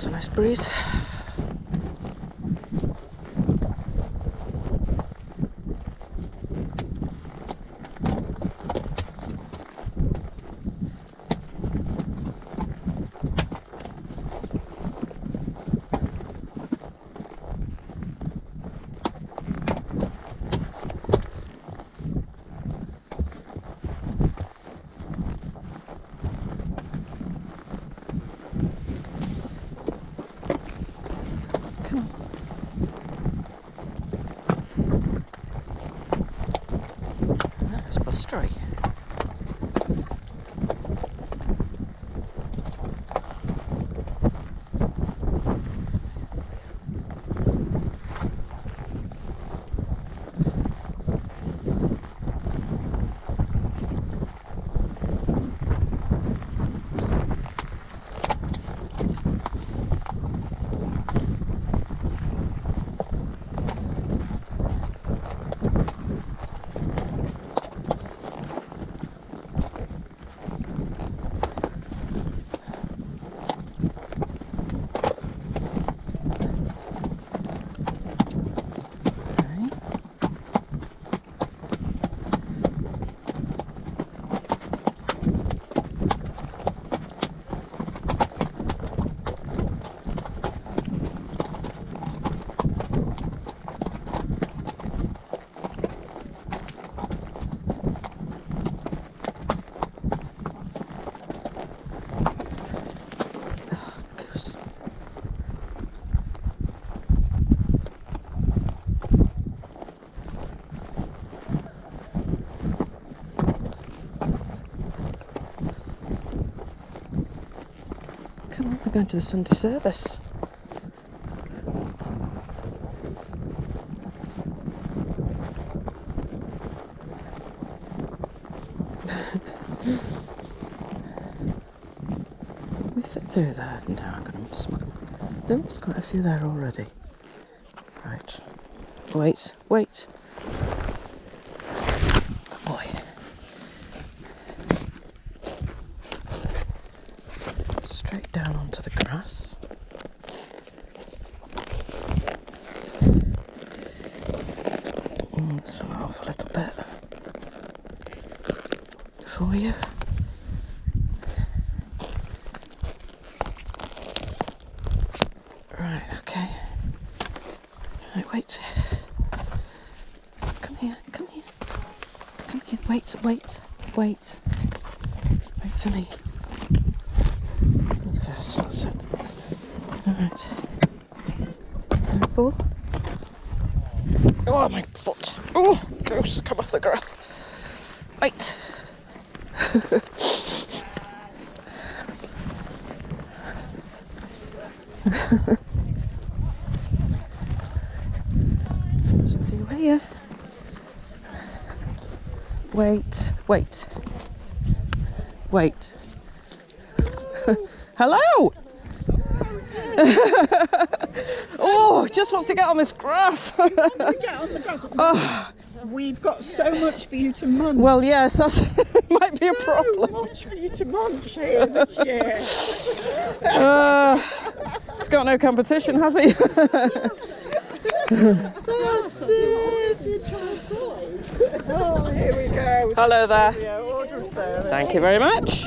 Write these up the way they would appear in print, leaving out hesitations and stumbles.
That's a nice breeze. Story. Come on, we're going to the Sunday service. We fit through there. No, I'm going to miss one. No, there's quite a few there already. Right. Wait, wait. Good boy. Straight down onto the grass. Just off a little bit for you. Right, okay. Right, wait. Come here, come here. Come here, wait, wait, wait. Wait for me. First, that's it. Alright. Careful. Oh, my foot. Oh, Goose, come off the grass. Wait. There's a few here. Wait, wait. Wait. Hello! Oh, just wants to get on this grass. He wants to get on the grass. Oh. We've got so much for you to munch. Well, yes, that might be a problem. So much for you to munch here this year. He's got no competition, has he? That's it. You tried toys. Oh, here we go. Hello there. Order of service. Thank you very much.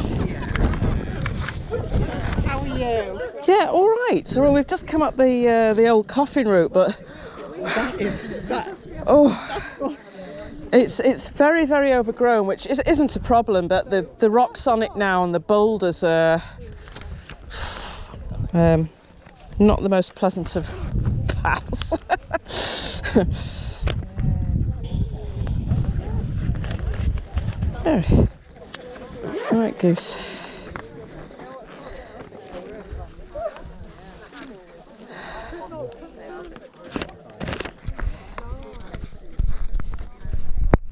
How are you? Yeah, all right. So we've just come up the old Coffin route, but it's very, very overgrown, which isn't a problem. But the rocks on it now and the boulders are not the most pleasant of paths. There. All right, Goose.